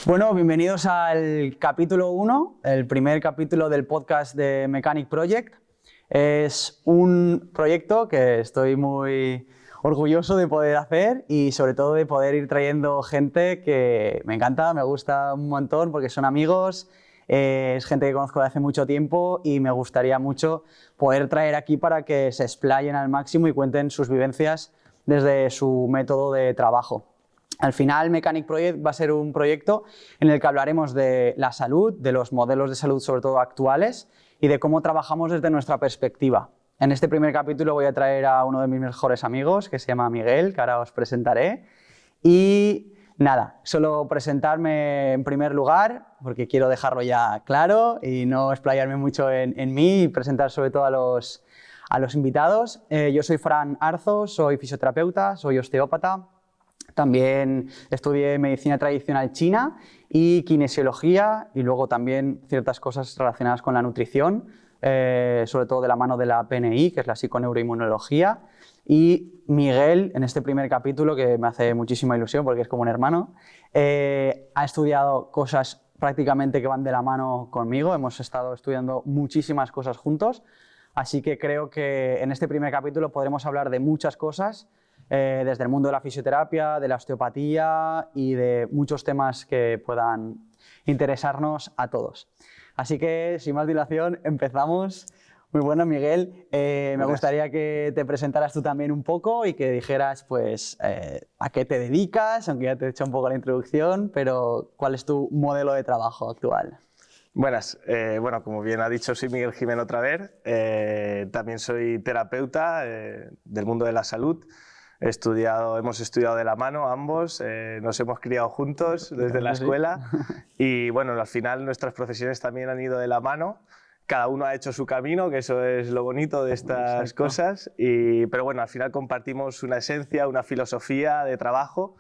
Bueno, bienvenidos al capítulo 1, el primer capítulo del podcast de Mechanic Project. Es un proyecto que estoy muy orgulloso de poder hacer y sobre todo de poder ir trayendo gente que me encanta, me gusta un montón porque son amigos, es gente que conozco de hace mucho tiempo y me gustaría mucho poder traer aquí para que se explayen al máximo y cuenten sus vivencias desde su método de trabajo. Al final, Mechanic Project va a ser un proyecto en el que hablaremos de la salud, de los modelos de salud sobre todo actuales y de cómo trabajamos desde nuestra perspectiva. En este primer capítulo voy a traer a uno de mis mejores amigos, que se llama Miguel, que ahora os presentaré. Y nada, solo presentarme en primer lugar, porque quiero dejarlo ya claro y no explayarme mucho en mí y presentar sobre todo a los invitados. Yo soy Fran Arzo, soy fisioterapeuta, soy osteópata. También estudié medicina tradicional china y kinesiología y luego también ciertas cosas relacionadas con la nutrición, sobre todo de la mano de la PNI, que es la psiconeuroinmunología. Y Miguel, en este primer capítulo, que me hace muchísima ilusión porque es como un hermano, ha estudiado cosas prácticamente que van de la mano conmigo. Hemos estado estudiando muchísimas cosas juntos, así que creo que en este primer capítulo podremos hablar de muchas cosas, desde el mundo de la fisioterapia, de la osteopatía y de muchos temas que puedan interesarnos a todos. Así que, sin más dilación, empezamos. Muy buenas, Miguel. Me gustaría que te presentaras tú también un poco y que dijeras pues, a qué te dedicas, aunque ya te he hecho un poco la introducción, pero ¿cuál es tu modelo de trabajo actual? Buenas, bueno, como bien ha dicho, soy Miguel Jimeno otra vez, también soy terapeuta del mundo de la salud. Hemos estudiado de la mano ambos, nos hemos criado juntos desde la escuela y bueno, al final nuestras profesiones también han ido de la mano. Cada uno ha hecho su camino, que eso es lo bonito de estas cosas, pero bueno, al final compartimos una esencia, una filosofía de trabajo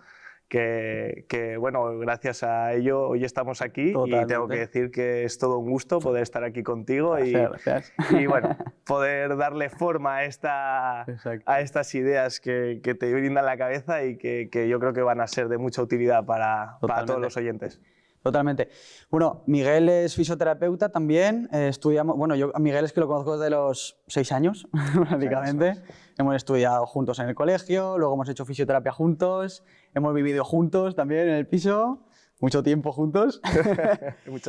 que bueno, gracias a ello hoy estamos aquí. Totalmente. Y tengo que decir que es todo un gusto poder estar aquí contigo. Gracias. Y bueno, poder darle forma a estas ideas que te brindan la cabeza y que yo creo que van a ser de mucha utilidad para todos los oyentes. Totalmente. Bueno, Miguel es fisioterapeuta también. Estudiamos, bueno, yo a Miguel es que lo conozco desde los 6 años, prácticamente. Hemos estudiado juntos en el colegio, luego hemos hecho fisioterapia juntos, hemos vivido juntos también en el piso, mucho tiempo juntos.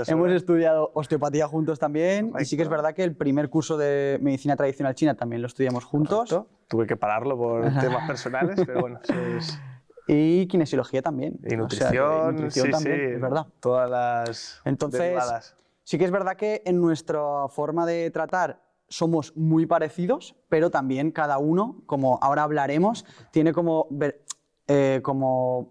Hemos estudiado osteopatía juntos también. Correcto. Y sí que es verdad que el primer curso de medicina tradicional china también lo estudiamos juntos. Correcto. Tuve que pararlo por temas personales, pero bueno, eso es... Y kinesiología también. Y nutrición, nutrición también, es verdad. Todas las derivadas. Sí que es verdad que en nuestra forma de tratar somos muy parecidos, pero también cada uno, como ahora hablaremos, tiene como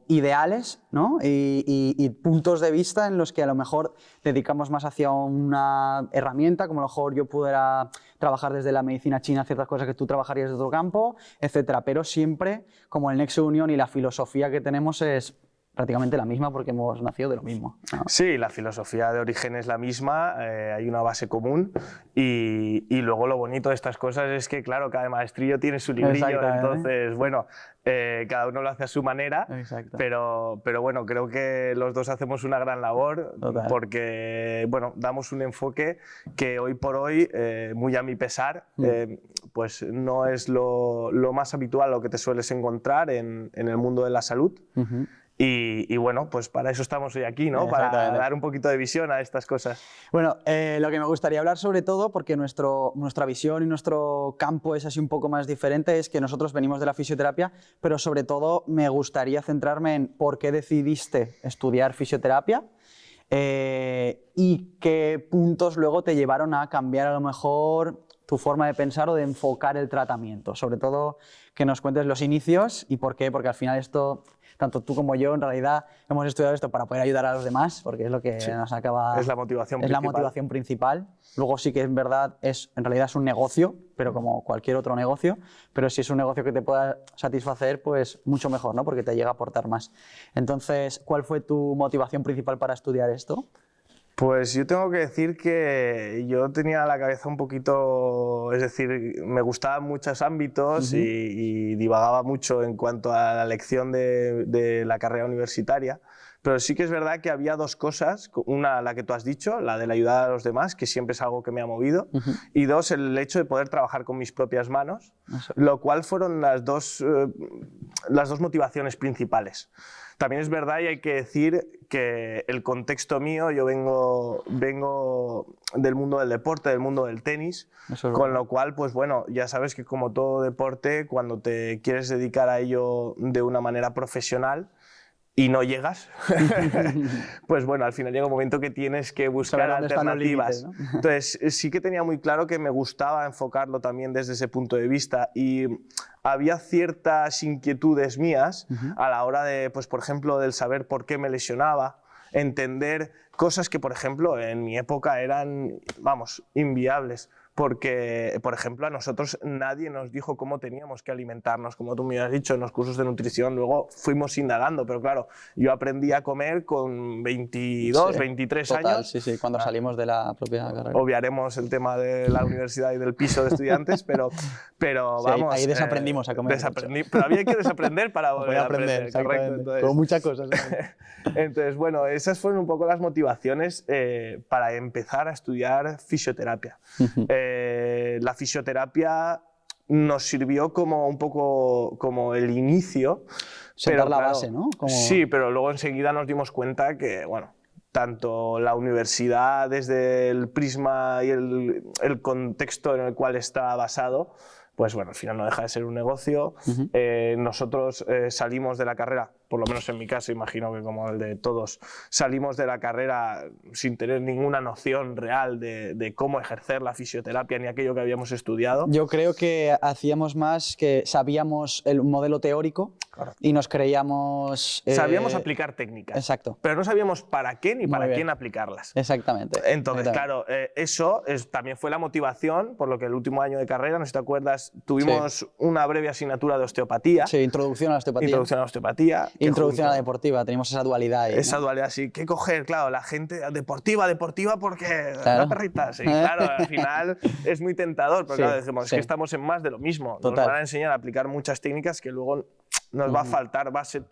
ideales, ¿no? y puntos de vista en los que a lo mejor dedicamos más hacia una herramienta, como a lo mejor yo pudiera trabajar desde la medicina china ciertas cosas que tú trabajarías desde otro campo, etcétera. Pero siempre como el nexo de unión y la filosofía que tenemos es prácticamente la misma porque hemos nacido de lo mismo, ¿no? Sí, la filosofía de origen es la misma, hay una base común y luego lo bonito de estas cosas es que, claro, cada maestrillo tiene su librillo, entonces, bueno, cada uno lo hace a su manera, pero bueno, creo que los dos hacemos una gran labor. Total. Porque, bueno, damos un enfoque que hoy por hoy, muy a mi pesar, pues no es lo más habitual, lo que te sueles encontrar en el mundo de la salud. Y bueno, pues para eso estamos hoy aquí, ¿no? Para dar un poquito de visión a estas cosas. Bueno, lo que me gustaría hablar sobre todo, porque nuestra visión y nuestro campo es así un poco más diferente, es que nosotros venimos de la fisioterapia, pero sobre todo me gustaría centrarme en por qué decidiste estudiar fisioterapia y qué puntos luego te llevaron a cambiar a lo mejor tu forma de pensar o de enfocar el tratamiento. Sobre todo que nos cuentes los inicios y por qué, porque al final esto... Tanto tú como yo, en realidad, hemos estudiado esto para poder ayudar a los demás, porque es lo que nos acaba... Es la motivación principal. Es la motivación principal. Luego sí que en verdad en realidad es un negocio, pero como cualquier otro negocio, pero si es un negocio que te pueda satisfacer, pues mucho mejor, ¿no? Porque te llega a aportar más. Entonces, ¿cuál fue tu motivación principal para estudiar esto? Pues yo tengo que decir que yo tenía la cabeza un poquito, es decir, me gustaban muchos ámbitos y divagaba mucho en cuanto a la elección de la carrera universitaria, pero sí que es verdad que había dos cosas. Una, la que tú has dicho, la de la ayudar a los demás, que siempre es algo que me ha movido. Y dos, el hecho de poder trabajar con mis propias manos, lo cual fueron las dos motivaciones principales. También es verdad y hay que decir que el contexto mío, yo vengo del mundo del deporte, del mundo del tenis, con lo cual, pues bueno, ya sabes que como todo deporte, cuando te quieres dedicar a ello de una manera profesional y no llegas, pues bueno, al final llega un momento que tienes que buscar alternativas. Límites, ¿no? Entonces, sí que tenía muy claro que me gustaba enfocarlo también desde ese punto de vista y había ciertas inquietudes mías a la hora de, pues por ejemplo, del saber por qué me lesionaba, entender cosas que, por ejemplo, en mi época eran, vamos, inviables. Porque, por ejemplo, a nosotros nadie nos dijo cómo teníamos que alimentarnos, como tú me has dicho en los cursos de nutrición. Luego fuimos indagando, pero claro, yo aprendí a comer con 22, 23 años. Sí, cuando salimos de la propia carrera. Obviaremos el tema de la universidad y del piso de estudiantes, pero vamos... Ahí desaprendimos a comer. Pero había que desaprender para volver a aprender. Correcto. Entonces, con muchas cosas. Entonces, bueno, esas fueron un poco las motivaciones para empezar a estudiar fisioterapia. La fisioterapia nos sirvió como un poco como el inicio. Sentar la base, ¿no? Sí, pero luego enseguida nos dimos cuenta que, bueno, tanto la universidad desde el prisma y el contexto en el cual está basado, pues bueno, al final no deja de ser un negocio. Nosotros salimos de la carrera, por lo menos en mi caso, imagino que como el de todos, salimos de la carrera sin tener ninguna noción real de cómo ejercer la fisioterapia ni aquello que habíamos estudiado. Yo creo que hacíamos más que sabíamos el modelo teórico. Correcto. Y nos creíamos... Sabíamos aplicar técnicas. Exacto. Pero no sabíamos para qué ni para quién aplicarlas. Exactamente. Entonces, claro, eso también fue la motivación, por lo que el último año de carrera, no sé si te acuerdas, tuvimos una breve asignatura de osteopatía. Sí, introducción a la osteopatía. Introducción a la osteopatía. Introducción a la deportiva, tenemos esa dualidad ahí. Esa dualidad, sí. ¿Qué coger? Claro, la gente deportiva porque la perrita. Sí, claro, al final es muy tentador, pero claro, decimos, es que estamos en más de lo mismo. Nos van a enseñar a aplicar muchas técnicas que luego nos va a faltar base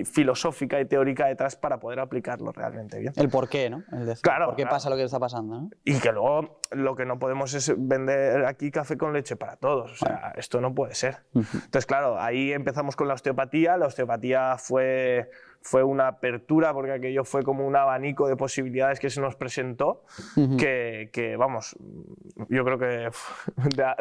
filosófica y teórica detrás para poder aplicarlo realmente bien. El por qué, ¿no? El decir, claro, por qué pasa lo que está pasando, ¿no? Y que luego lo que no podemos es vender aquí café con leche para todos. O sea, esto no puede ser. Entonces, claro, ahí empezamos con la osteopatía. La osteopatía fue una apertura porque aquello fue como un abanico de posibilidades que se nos presentó que vamos, yo creo que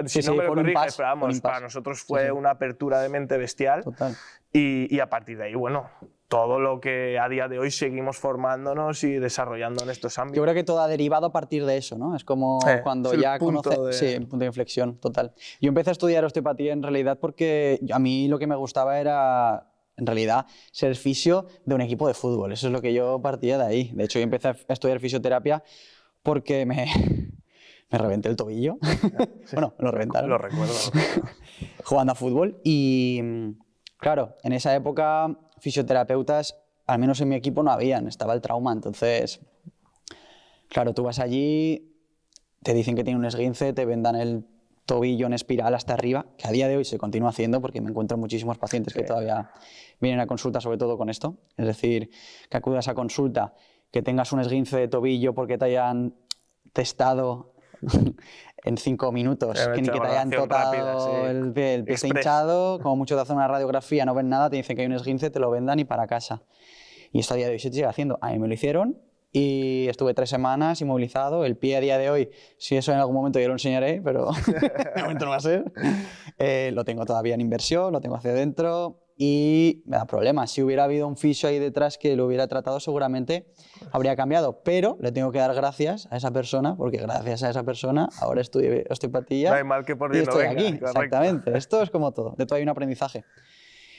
si no me lo corriges, pero vamos, para nosotros fue una apertura de mente bestial. Total. Y a partir de ahí, bueno, todo lo que a día de hoy seguimos formándonos y desarrollando en estos ámbitos. Yo creo que todo ha derivado a partir de eso, ¿no? Es como cuando ya conoces... Sí, un punto de inflexión, total. Yo empecé a estudiar osteopatía en realidad porque a mí lo que me gustaba era, en realidad, ser fisio de un equipo de fútbol. Eso es lo que yo partía de ahí. De hecho, yo empecé a estudiar fisioterapia porque me reventé el tobillo. Sí. Bueno, me lo reventaron. Lo recuerdo. Jugando a fútbol y... Claro, en esa época fisioterapeutas, al menos en mi equipo no habían, estaba el trauma, entonces, claro, tú vas allí, te dicen que tiene un esguince, te vendan el tobillo en espiral hasta arriba, que a día de hoy se continúa haciendo porque me encuentro muchísimos pacientes que todavía vienen a consulta sobre todo con esto, es decir, que acudas a consulta, que tengas un esguince de tobillo porque te hayan testado en 5 minutos, que ni que te hayan tocado el pie está hinchado, como mucho te hacen una radiografía, no ven nada, te dicen que hay un esguince, te lo vendan y para casa. Y esto a día de hoy se sigue haciendo. A mí me lo hicieron y estuve 3 semanas inmovilizado. El pie a día de hoy, si eso en algún momento yo lo enseñaré, pero de momento no va a ser. Lo tengo todavía en inversión, lo tengo hacia adentro y me da problemas. Si hubiera habido un fisio ahí detrás que lo hubiera tratado, seguramente habría cambiado. Pero le tengo que dar gracias a esa persona, porque gracias a esa persona ahora estudio osteopatía. No hay mal que por bien y estoy no venga, aquí. correcto. Exactamente. Esto es como todo. De todo hay un aprendizaje.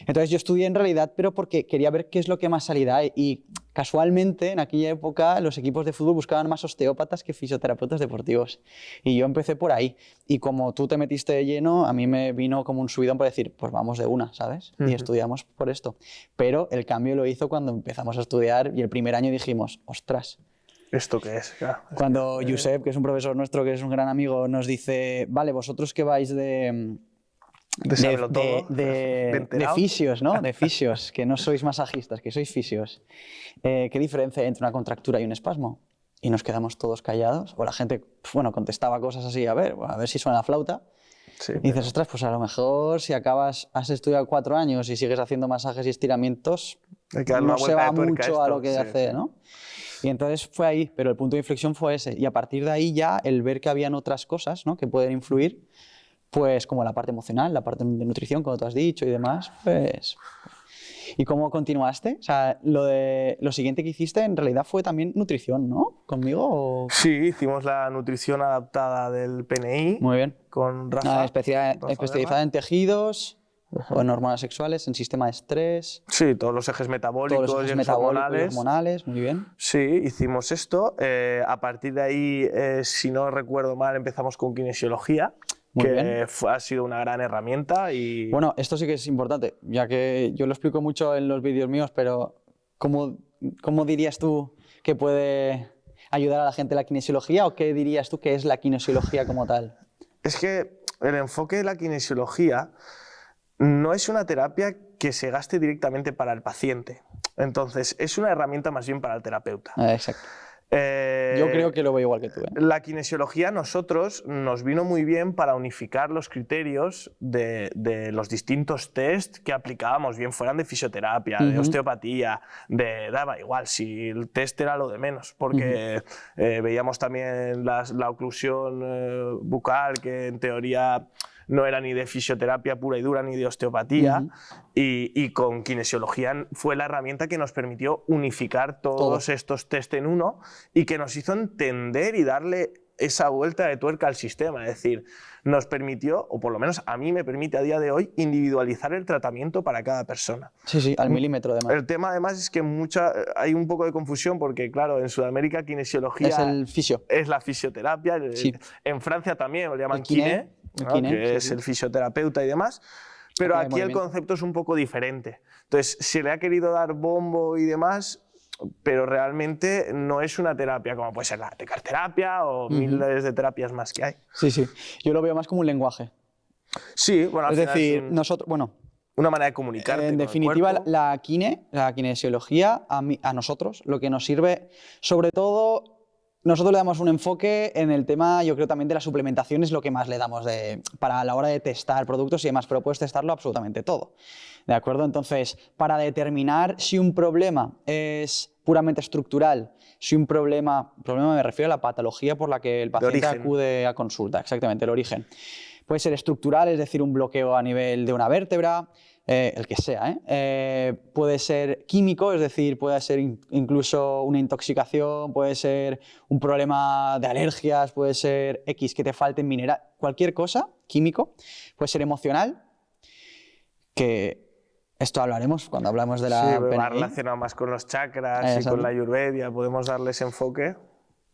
Entonces yo estudié en realidad, pero porque quería ver qué es lo que más salida hay. Y casualmente, en aquella época, los equipos de fútbol buscaban más osteópatas que fisioterapeutas deportivos. Y yo empecé por ahí. Y como tú te metiste de lleno, a mí me vino como un subidón para decir, pues vamos de una, ¿sabes? Y estudiamos por esto. Pero el cambio lo hizo cuando empezamos a estudiar y el primer año dijimos, ostras. ¿Esto qué es? Claro. Cuando Josep, que es un profesor nuestro, que es un gran amigo, nos dice, vale, vosotros que vais de saberlo todo. De fisios, ¿no? De fisios, que no sois masajistas, que sois fisios. ¿Qué diferencia hay entre una contractura y un espasmo? Y nos quedamos todos callados, o la gente, bueno, contestaba cosas así, a ver si suena la flauta. Sí, y dices, ostras, pues a lo mejor si has estudiado 4 años y sigues haciendo masajes y estiramientos, hay que darle no una se vuelta va de tuerca a mucho esto, a lo que sí, hace, sí. ¿no? Y entonces fue ahí, pero el punto de inflexión fue ese. Y a partir de ahí ya el ver que habían otras cosas, ¿no?, que pueden influir, pues como la parte emocional, la parte de nutrición, como tú has dicho y demás, pues... ¿Y cómo continuaste? O sea, lo siguiente que hiciste en realidad fue también nutrición, ¿no? ¿Conmigo? O... Sí, hicimos la nutrición adaptada del PNI. Muy bien. Con Rafa. Especializada en tejidos, o en hormonas sexuales, en sistema de estrés. Sí, todos los ejes metabólicos, todos los ejes y metabólicos y hormonales, muy bien. Sí, hicimos esto. A partir de ahí, si no recuerdo mal, empezamos con kinesiología. Muy que bien. ha sido una gran herramienta. Y... Bueno, esto sí que es importante, ya que yo lo explico mucho en los vídeos míos, pero ¿cómo dirías tú que puede ayudar a la gente la kinesiología, o qué dirías tú que es la kinesiología como tal? Es que el enfoque de la kinesiología no es una terapia que se gaste directamente para el paciente. Entonces, es una herramienta más bien para el terapeuta. Exacto. Yo creo que lo veo igual que tú. La kinesiología a nosotros nos vino muy bien para unificar los criterios de los distintos test que aplicábamos, bien fueran de fisioterapia, de osteopatía, daba igual, si el test era lo de menos, porque veíamos también la oclusión bucal, que en teoría no era ni de fisioterapia pura y dura ni de osteopatía, y con kinesiología fue la herramienta que nos permitió unificar todos estos test en uno y que nos hizo entender y darle esa vuelta de tuerca al sistema. Es decir, nos permitió, o por lo menos a mí me permite a día de hoy, individualizar el tratamiento para cada persona. Sí, sí, al milímetro además. El tema además es que hay un poco de confusión porque, claro, en Sudamérica kinesiología es el fisio. Es la fisioterapia. Sí. En Francia también lo llaman kiné, ¿no? Que es el fisioterapeuta y demás. Pero aquí el concepto es un poco diferente. Entonces, se le ha querido dar bombo y demás, pero realmente no es una terapia como puede ser la tecarterapia o miles de terapias más que hay. Sí, sí. Yo lo veo más como un lenguaje. Sí, bueno, es decir, nosotros, bueno... Una manera de comunicarte. En definitiva, la kinesiología, a nosotros, lo que nos sirve, sobre todo... Nosotros le damos un enfoque en el tema, yo creo también de la suplementación es lo que más le damos para la hora de testar productos y demás, pero puedes testarlo absolutamente todo. ¿De acuerdo? Entonces, para determinar si un problema es puramente estructural, si un problema me refiero a la patología por la que el paciente acude a consulta, exactamente, el origen. Puede ser estructural, es decir, un bloqueo a nivel de una vértebra, el que sea, puede ser químico, es decir, puede ser incluso una intoxicación, puede ser un problema de alergias, puede ser X, que te falten mineral, cualquier cosa, químico, puede ser emocional, que esto hablaremos cuando hablamos de la PNI. Va relacionado más con los chakras y con la ayurveda, podemos darle ese enfoque.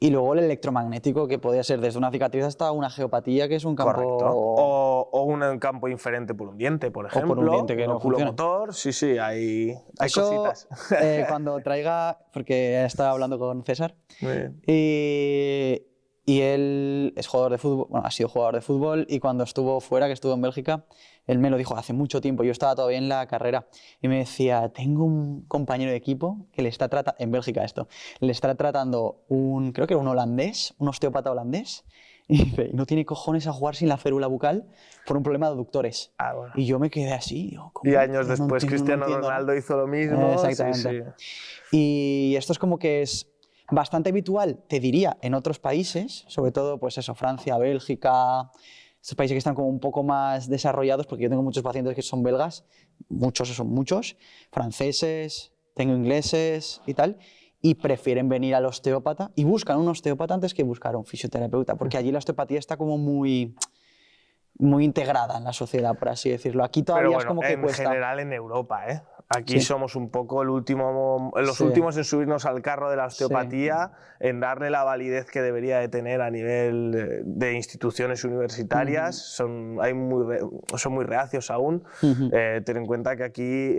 Y luego el electromagnético, que podría ser desde una cicatriz hasta una geopatía, que es un campo... Correcto. O un campo inferente por un diente, por ejemplo. O por un diente que no funciona. Oculomotor, sí, hay cositas. Cuando traiga... Porque estaba hablando con César. Muy bien. Y él es jugador de fútbol, bueno, ha sido jugador de fútbol, y cuando estuvo fuera, que estuvo en Bélgica, él me lo dijo hace mucho tiempo, yo estaba todavía en la carrera, y me decía, tengo un compañero de equipo que le está tratando, en Bélgica esto, le está tratando creo que era un holandés, un osteópata holandés, y dice, no tiene cojones a jugar sin la férula bucal por un problema de aductores. Bueno. Y yo me quedé así. Digo, y años después Cristiano Ronaldo hizo lo mismo. Exactamente. Y esto es como que es bastante habitual, te diría, en otros países, sobre todo, pues eso, Francia, Bélgica, estos países que están como un poco más desarrollados, porque yo tengo muchos pacientes que son belgas, muchos, franceses, tengo ingleses y tal, y prefieren venir al osteópata y buscan un osteópata antes que buscar un fisioterapeuta, porque allí la osteopatía está como muy integrada en la sociedad, por así decirlo. Aquí todavía es como que cuesta. En general en Europa, Aquí Sí. somos un poco los últimos en subirnos al carro de la osteopatía, en darle la validez que debería de tener a nivel de instituciones universitarias. Son muy reacios aún. Ten en cuenta que aquí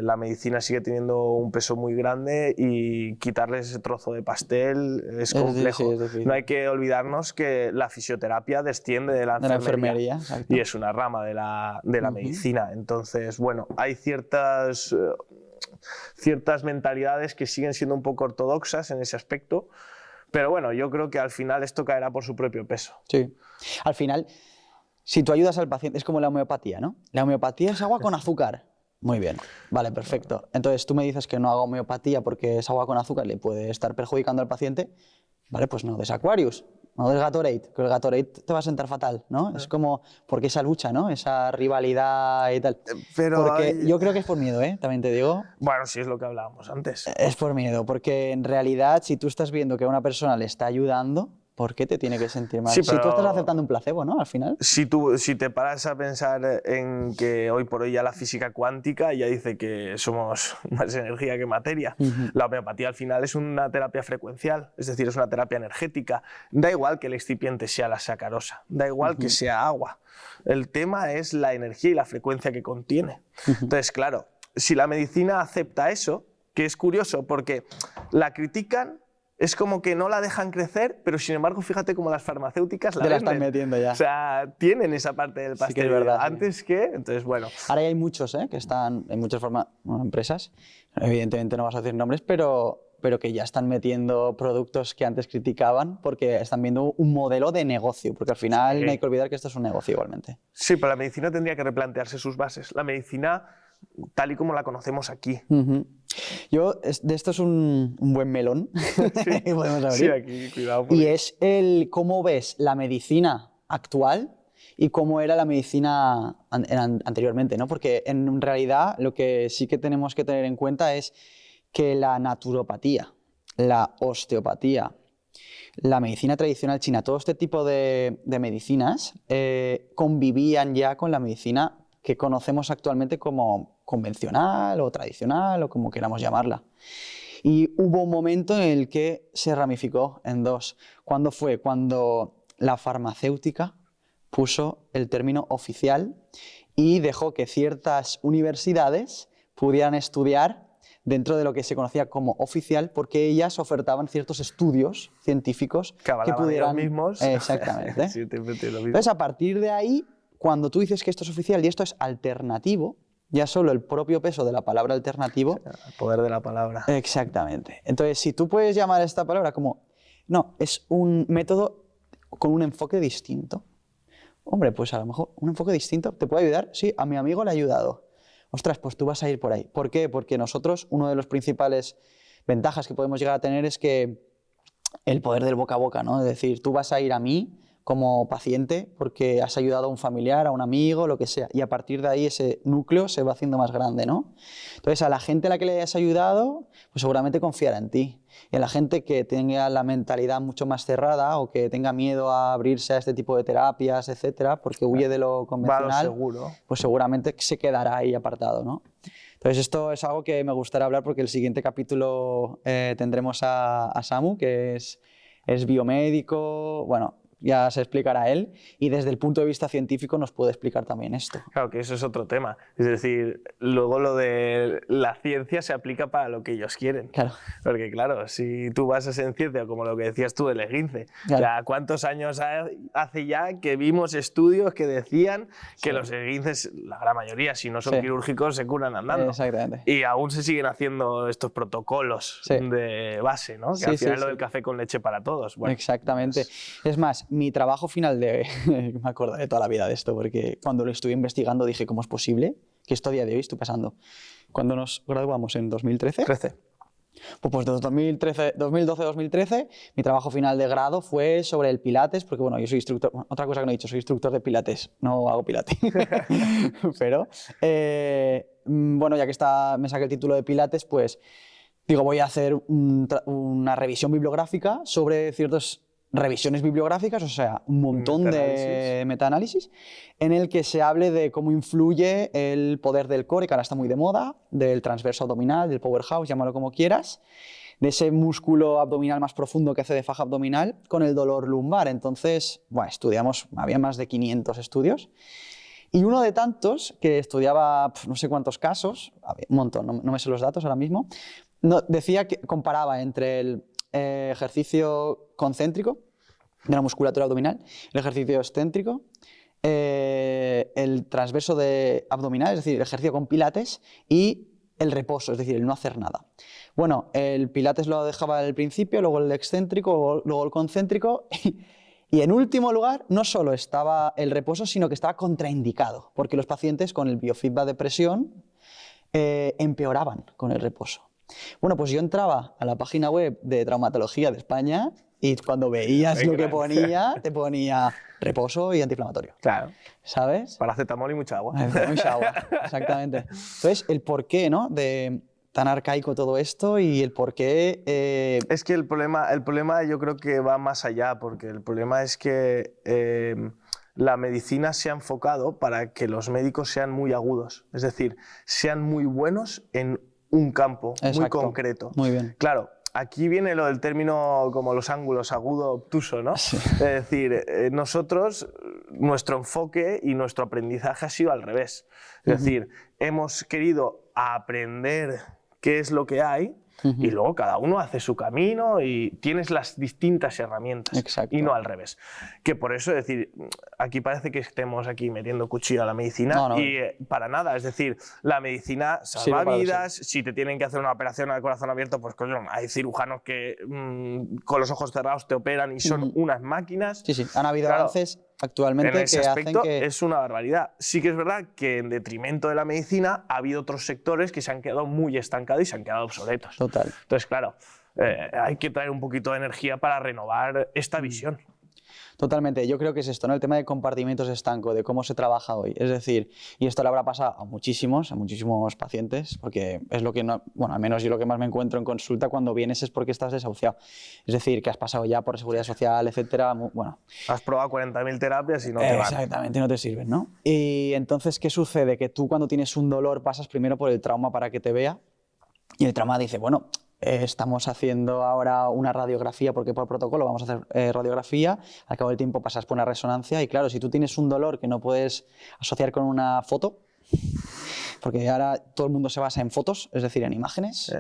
la medicina sigue teniendo un peso muy grande y quitarles ese trozo de pastel es complejo. Sí, es difícil. No hay que olvidarnos que la fisioterapia desciende de la enfermería, exacto. y es una rama de la medicina. Entonces, bueno, hay ciertas mentalidades que siguen siendo un poco ortodoxas en ese aspecto, pero bueno, yo creo que al final esto caerá por su propio peso. Sí. Al final, si tú ayudas al paciente, es como la homeopatía, ¿no? La homeopatía es agua con azúcar. Muy bien, vale, perfecto. Entonces tú me dices que no haga homeopatía porque es agua con azúcar, le puede estar perjudicando al paciente. Vale, pues no des Aquarius, no des Gatorade, que el Gatorade te va a sentar fatal, ¿no? Es como, porque esa lucha, ¿no? Esa rivalidad y tal. Pero Porque yo creo que es por miedo, ¿eh? También te digo. Bueno, sí es lo que hablábamos antes. Es por miedo, porque en realidad si tú estás viendo que a una persona le está ayudando, ¿por qué te tiene que sentir mal? Sí, Si tú pero estás aceptando un placebo, ¿no? Al final. Si te paras a pensar en que hoy por hoy ya la física cuántica ya dice que somos más energía que materia, la homeopatía al final es una terapia frecuencial, es decir, es una terapia energética. Da igual que el excipiente sea la sacarosa, da igual que sea agua. El tema es la energía y la frecuencia que contiene. Entonces, claro, si la medicina acepta eso, que es curioso porque la critican, es como que no la dejan crecer, pero sin embargo, fíjate cómo las farmacéuticas la Te la venden. están metiendo ya. O sea, tienen esa parte del pastel. Sí que es verdad. Antes que, entonces bueno. Ahora ya hay muchos, ¿eh? Que están en muchas empresas, evidentemente no vas a decir nombres, pero que ya están metiendo productos que antes criticaban porque están viendo un modelo de negocio, porque al final no hay que olvidar que esto es un negocio igualmente. Sí, pero la medicina tendría que replantearse sus bases. La medicina tal y como la conocemos aquí. De esto es un buen melón que podemos abrir. Sí, aquí, cuidado. Y es el cómo ves la medicina actual y cómo era la medicina anteriormente, ¿no? Porque en realidad lo que sí que tenemos que tener en cuenta es que la naturopatía, la osteopatía, la medicina tradicional china, todo este tipo de medicinas convivían ya con la medicina que conocemos actualmente como convencional o tradicional o como queramos llamarla. Y hubo un momento en el que se ramificó en dos. ¿Cuándo fue? Cuando la farmacéutica puso el término oficial y dejó que ciertas universidades pudieran estudiar dentro de lo que se conocía como oficial, porque ellas ofertaban ciertos estudios científicos que pudieran... ellos mismos. Exactamente. Sí, lo mismo. Entonces, a partir de ahí, cuando tú dices que esto es oficial y esto es alternativo, ya solo el propio peso de la palabra alternativo... El poder de la palabra. Exactamente. Entonces, si tú puedes llamar a esta palabra como... No, es un método con un enfoque distinto. Hombre, pues a lo mejor un enfoque distinto te puede ayudar. Sí, a mi amigo le ha ayudado. Ostras, pues tú vas a ir por ahí. ¿Por qué? Porque nosotros, una de las principales ventajas que podemos llegar a tener es que el poder del boca a boca, ¿no? Es decir, tú vas a ir a mí como paciente porque has ayudado a un familiar, a un amigo, lo que sea. Y a partir de ahí ese núcleo se va haciendo más grande, ¿no? Entonces, a la gente a la que le hayas ayudado, pues seguramente confiará en ti. Y a la gente que tenga la mentalidad mucho más cerrada o que tenga miedo a abrirse a este tipo de terapias, etcétera, porque huye de lo convencional, seguro. Pues seguramente se quedará ahí apartado, ¿no? Entonces, esto es algo que me gustaría hablar porque el siguiente capítulo tendremos a Samu, que es biomédico, bueno, ya se explicará él, y desde el punto de vista científico nos puede explicar también esto. Claro, que eso es otro tema. Es decir, luego lo de la ciencia se aplica para lo que ellos quieren. Claro. Porque claro, si tú basas en ciencia, como lo que decías tú del esguince, Claro. ya ¿cuántos años hace ya que vimos estudios que decían que los esguinces, la gran mayoría, si no son quirúrgicos, se curan andando? Exactamente. Y aún se siguen haciendo estos protocolos de base, ¿no? Que al final es lo del café con leche para todos. Bueno, exactamente. Pues... Es más, mi trabajo final me acuerdo de toda la vida de esto, porque cuando lo estuve investigando dije, ¿cómo es posible que esto a día de hoy esté pasando? Cuando nos graduamos en 2013, pues de 2012-2013, mi trabajo final de grado fue sobre el pilates, porque bueno, yo soy instructor, otra cosa que no he dicho, soy instructor de pilates, no hago pilates, pero bueno, ya que me saqué el título de pilates, pues digo, voy a hacer una revisión bibliográfica sobre ciertos revisiones bibliográficas, o sea, un montón de metaanálisis, en el que se hable de cómo influye el poder del core, que ahora está muy de moda, del transverso abdominal, del powerhouse, llámalo como quieras, de ese músculo abdominal más profundo que hace de faja abdominal con el dolor lumbar. Entonces, bueno, había más de 500 estudios, y uno de tantos que estudiaba no sé cuántos casos, un montón, no me sé los datos ahora mismo, decía que comparaba entre el ejercicio concéntrico de la musculatura abdominal, el ejercicio excéntrico, el transverso abdominal, es decir, el ejercicio con pilates, y el reposo, es decir, el no hacer nada. Bueno, el pilates lo dejaba al principio, luego el excéntrico, luego el concéntrico, y en último lugar no solo estaba el reposo, sino que estaba contraindicado, porque los pacientes con el biofeedback de presión empeoraban con el reposo. Bueno, pues yo entraba a la página web de Traumatología de España y cuando veías lo que ponía, te ponía reposo y antiinflamatorio. Claro. ¿Sabes? Paracetamol y mucha agua. Mucha agua, exactamente. Entonces, el porqué, ¿no?, de tan arcaico todo esto y el porqué... Es que el problema yo creo que va más allá, porque el problema es que la medicina se ha enfocado para que los médicos sean muy agudos, es decir, sean muy buenos en un campo muy concreto. Muy bien. Claro, aquí viene lo del término como los ángulos, agudo, obtuso, ¿no? Sí. Es decir, nosotros, nuestro enfoque y nuestro aprendizaje ha sido al revés. Es decir, hemos querido aprender qué es lo que hay y luego cada uno hace su camino y tienes las distintas herramientas. Exacto. Y no al revés. Que por eso, es decir, aquí parece que estemos aquí metiendo cuchillo a la medicina y para nada. Es decir, la medicina salva vidas. Si te tienen que hacer una operación al corazón abierto, pues coño, hay cirujanos que con los ojos cerrados te operan y son unas máquinas. Sí, han habido avances actualmente en ese que aspecto hacen que... es una barbaridad. Sí que es verdad que en detrimento de la medicina ha habido otros sectores que se han quedado muy estancados y se han quedado obsoletos. Total. Entonces, claro, hay que traer un poquito de energía para renovar esta visión. Totalmente, yo creo que es esto, ¿no? El tema de compartimentos estanco, de cómo se trabaja hoy. Es decir, y esto le habrá pasado a muchísimos pacientes, porque es lo que no, bueno, al menos yo lo que más me encuentro en consulta cuando vienes es porque estás desahuciado. Es decir, que has pasado ya por seguridad social, etcétera. Bueno. Has probado 40.000 terapias y no te van. Exactamente, no te sirven, ¿no? Y entonces, ¿qué sucede? Que tú cuando tienes un dolor pasas primero por el trauma para que te vea, y el trauma dice, bueno, estamos haciendo ahora una radiografía porque por protocolo vamos a hacer radiografía, al cabo del tiempo pasas por una resonancia y claro, si tú tienes un dolor que no puedes asociar con una foto, porque ahora todo el mundo se basa en fotos, es decir, en imágenes,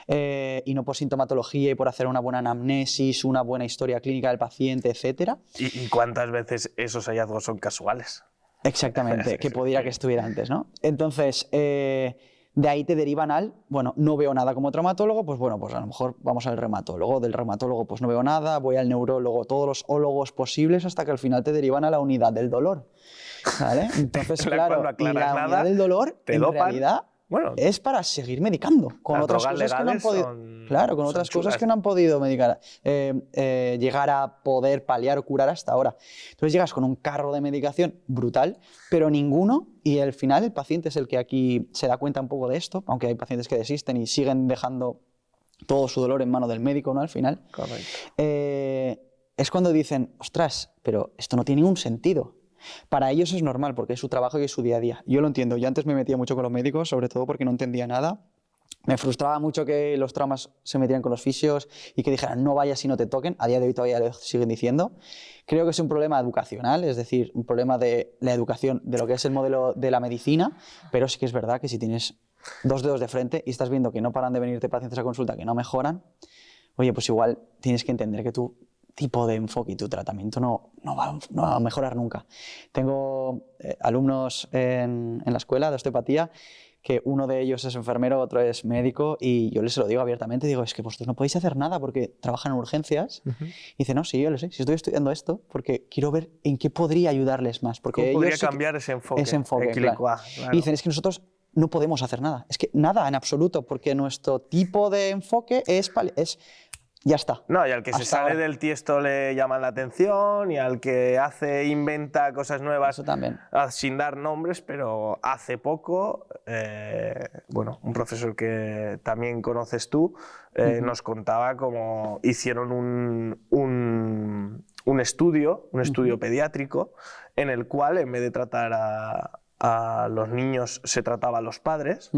y no por sintomatología y por hacer una buena anamnesis, una buena historia clínica del paciente, etc. ¿Y cuántas veces esos hallazgos son casuales? Exactamente, que pudiera que estuviera antes, ¿no? Entonces, de ahí te derivan al, bueno, no veo nada como traumatólogo, pues bueno, pues a lo mejor vamos al reumatólogo, del reumatólogo pues no veo nada, voy al neurólogo, todos los ólogos posibles hasta que al final te derivan a la unidad del dolor, ¿vale? Entonces, claro, y la unidad del dolor en realidad es para seguir medicando con otras cosas que no han podido, con otras cosas que no han podido medicar, llegar a poder paliar o curar hasta ahora. Entonces llegas con un carro de medicación brutal, pero ninguno, y al final el paciente es el que aquí se da cuenta un poco de esto, aunque hay pacientes que desisten y siguen dejando todo su dolor en mano del médico, ¿no? Al final. Correcto. Es cuando dicen, ostras, pero esto no tiene ningún sentido. Para ellos es normal porque es su trabajo y es su día a día. Yo lo entiendo. Yo antes me metía mucho con los médicos, sobre todo porque no entendía nada. Me frustraba mucho que los traumas se metieran con los fisios y que dijeran no vayas y no te toquen. A día de hoy todavía lo siguen diciendo. Creo que es un problema educacional, es decir, un problema de la educación, de lo que es el modelo de la medicina, pero sí que es verdad que si tienes dos dedos de frente y estás viendo que no paran de venirte pacientes a consulta que no mejoran, oye, pues igual tienes que entender que tu tipo de enfoque y tu tratamiento no va a mejorar nunca. Tengo alumnos en la escuela de osteopatía que uno de ellos es enfermero, otro es médico y yo les lo digo abiertamente, digo, es que vosotros no podéis hacer nada porque trabajan en urgencias. Y dice, no, sí, yo lo sé, si estoy estudiando esto porque quiero ver en qué podría ayudarles más. Porque ¿Cómo podría ellos cambiar ese enfoque? Claro. Y dicen, es que nosotros no podemos hacer nada, es que nada en absoluto, porque nuestro tipo de enfoque es ya está. No, y al que se Hasta sale ahora. del tiesto le llaman la atención, y al que inventa cosas nuevas Eso también. sin dar nombres, pero hace poco, bueno, un profesor que también conoces tú, nos contaba cómo hicieron un estudio pediátrico, en el cual en vez de tratar a los niños se trataba a los padres,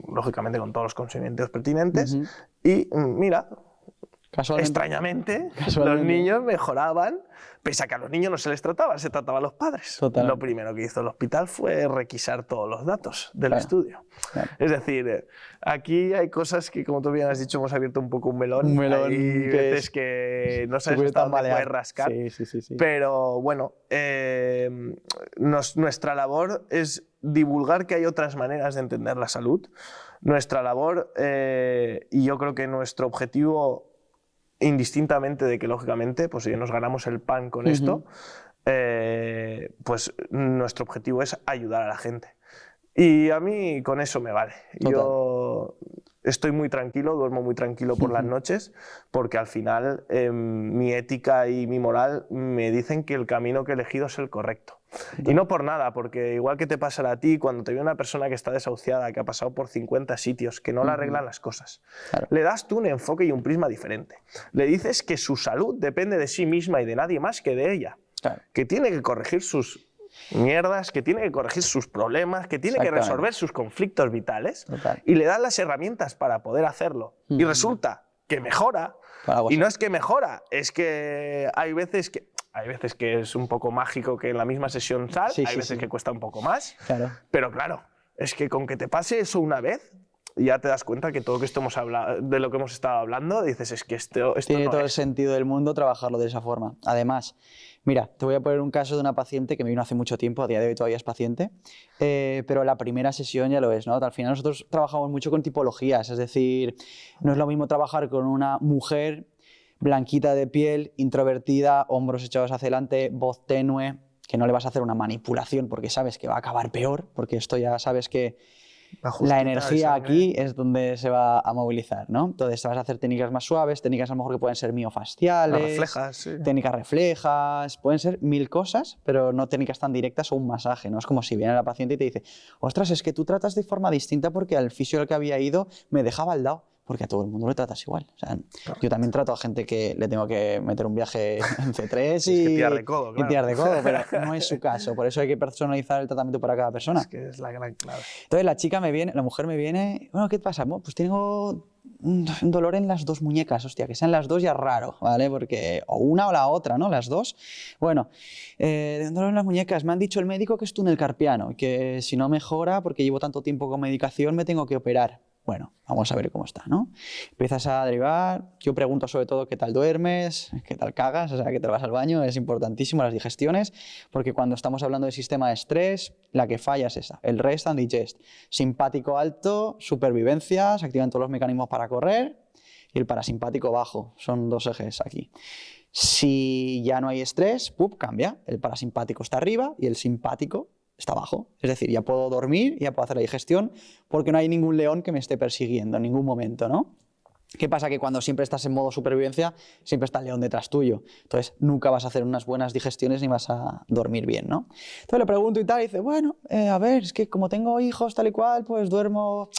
lógicamente con todos los consentimientos pertinentes, y mira, extrañamente, los niños mejoraban, pese a que a los niños no se les trataba, se trataba a los padres. Totalmente. Lo primero que hizo el hospital fue requisar todos los datos del estudio. Claro. Es decir, aquí hay cosas que, como tú bien has dicho, hemos abierto un poco un melón. Un melón hay que veces que no sabes hasta dónde puedes rascar. Sí. Pero bueno, nuestra labor es divulgar que hay otras maneras de entender la salud. Nuestra labor, y yo creo que nuestro objetivo, indistintamente de que, lógicamente, pues si nos ganamos el pan con esto, pues nuestro objetivo es ayudar a la gente. Y a mí con eso me vale. Total. Yo estoy muy tranquilo, duermo muy tranquilo por las noches, porque al final mi ética y mi moral me dicen que el camino que he elegido es el correcto. Y no por nada, porque igual que te pasará a ti, cuando te ve una persona que está desahuciada, que ha pasado por 50 sitios, que no le arreglan las cosas, Claro. le das tú un enfoque y un prisma diferente. Le dices que su salud depende de sí misma y de nadie más que de ella. Claro. Que tiene que corregir sus mierdas, que tiene que corregir sus problemas, que tiene que resolver sus conflictos vitales. Total. Y le das las herramientas para poder hacerlo. Y resulta que mejora. Y no es que mejora, es que hay veces que es un poco mágico que en la misma sesión hay veces que cuesta un poco más. Claro. Pero claro, es que con que te pase eso una vez, ya te das cuenta que todo lo que hemos hablado, de lo que hemos estado hablando, dices, es que esto Tiene no todo el es. sentido del mundo trabajarlo de esa forma. Además, mira, te voy a poner un caso de una paciente que me vino hace mucho tiempo, a día de hoy todavía es paciente, pero la primera sesión ya lo es, ¿no? Al final nosotros trabajamos mucho con tipologías, es decir, no es lo mismo trabajar con una mujer blanquita de piel, introvertida, hombros echados hacia adelante, voz tenue, que no le vas a hacer una manipulación porque sabes que va a acabar peor, porque esto ya sabes que la energía aquí es donde se va a movilizar, ¿no? Entonces vas a hacer técnicas más suaves, técnicas a lo mejor que pueden ser miofaciales, Reflejas, sí. técnicas reflejas, pueden ser 1000 cosas, pero no técnicas tan directas o un masaje, ¿no? Es como si viene la paciente y te dice, ostras, es que tú tratas de forma distinta porque al fisio al que había ido me dejaba al lado. Porque a todo el mundo le tratas igual. O sea, yo también trato a gente que le tengo que meter un viaje en C3 y tirar de codo, claro. y tirar de codo, pero no es su caso. Por eso hay que personalizar el tratamiento para cada persona. Es que es la gran clave. Entonces la mujer me viene, bueno, ¿qué pasa? Bueno, pues tengo un dolor en las dos muñecas, hostia, que sean las dos ya es raro, ¿vale? Porque o una o la otra, ¿no? Las dos. Bueno, un dolor en las muñecas, me han dicho el médico que es túnel carpiano, que si no mejora, porque llevo tanto tiempo con medicación, me tengo que operar. Bueno, vamos a ver cómo está, ¿no? Empiezas a derivar, yo pregunto sobre todo qué tal duermes, qué tal cagas, o sea, que te vas al baño, es importantísimo las digestiones, porque cuando estamos hablando de sistema de estrés, la que falla es esa, el rest and digest. Simpático alto, supervivencia, se activan todos los mecanismos para correr, y el parasimpático bajo, son dos ejes aquí. Si ya no hay estrés, cambia, el parasimpático está arriba y el simpático está abajo. Es decir, ya puedo dormir, ya puedo hacer la digestión, porque no hay ningún león que me esté persiguiendo en ningún momento, ¿no? ¿Qué pasa? Que cuando siempre estás en modo supervivencia, siempre está el león detrás tuyo. Entonces, nunca vas a hacer unas buenas digestiones ni vas a dormir bien, ¿no? Entonces le pregunto y tal, y dice, bueno, a ver, es que como tengo hijos tal y cual, pues duermo...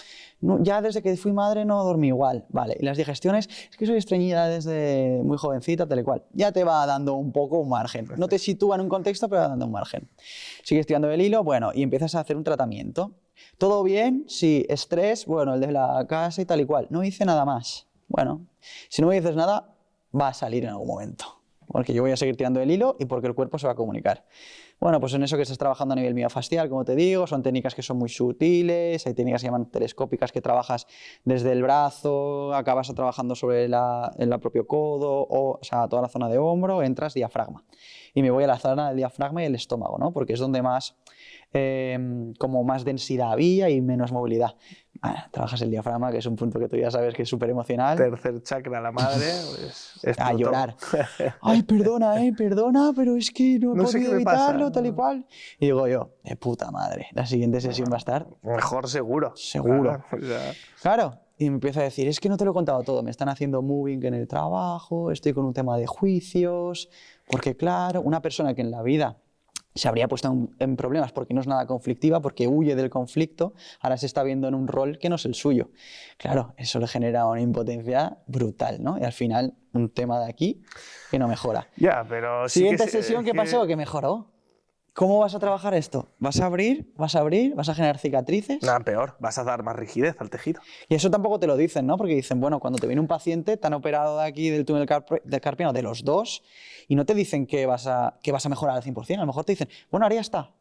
No, ya desde que fui madre no dormí igual, vale. Y las digestiones, es que soy estreñida desde muy jovencita, tal y cual. Ya te va dando un poco un margen. No te sitúa en un contexto, pero va dando un margen. Sigues tirando el hilo, bueno, y empiezas a hacer un tratamiento. ¿Todo bien? Sí. Estrés, bueno, el de la casa y tal y cual. No hice nada más. Bueno, si no me dices nada, va a salir en algún momento. Porque yo voy a seguir tirando el hilo y porque el cuerpo se va a comunicar. Bueno, pues en eso que estás trabajando a nivel miofascial, como te digo, son técnicas que son muy sutiles, hay técnicas que se llaman telescópicas que trabajas desde el brazo, acabas trabajando sobre el propio codo, o sea, toda la zona de hombro, entras diafragma. Y me voy a la zona del diafragma y el estómago, ¿no? Porque es donde más, como más densidad había y menos movilidad. Trabajas el diafragma, que es un punto que tú ya sabes que es súper emocional. Tercer chakra, la madre, pues, a llorar. Ay, perdona, pero es que no he podido evitarlo, tal y cual. Y digo yo, de puta madre, la siguiente sesión va a estar... Mejor seguro. Seguro. Claro, o sea... Claro. y me empieza a decir, es que no te lo he contado todo, me están haciendo moving en el trabajo, estoy con un tema de juicios, porque claro, una persona que en la vida se habría puesto en problemas porque no es nada conflictiva, porque huye del conflicto, ahora se está viendo en un rol que no es el suyo. Claro, eso le genera una impotencia brutal, ¿no? Y al final, un tema de aquí que no mejora. Ya, pero sí Siguiente que sesión, ¿qué pasó? Que mejoró. ¿Cómo vas a trabajar esto? ¿Vas a abrir? ¿Vas a generar cicatrices? Nada, peor, vas a dar más rigidez al tejido. Y eso tampoco te lo dicen, ¿no? Porque dicen, bueno, cuando te viene un paciente, te han operado de aquí del túnel carpiano de los dos y no te dicen que vas a mejorar al 100%. A lo mejor te dicen, bueno, ahora ya está.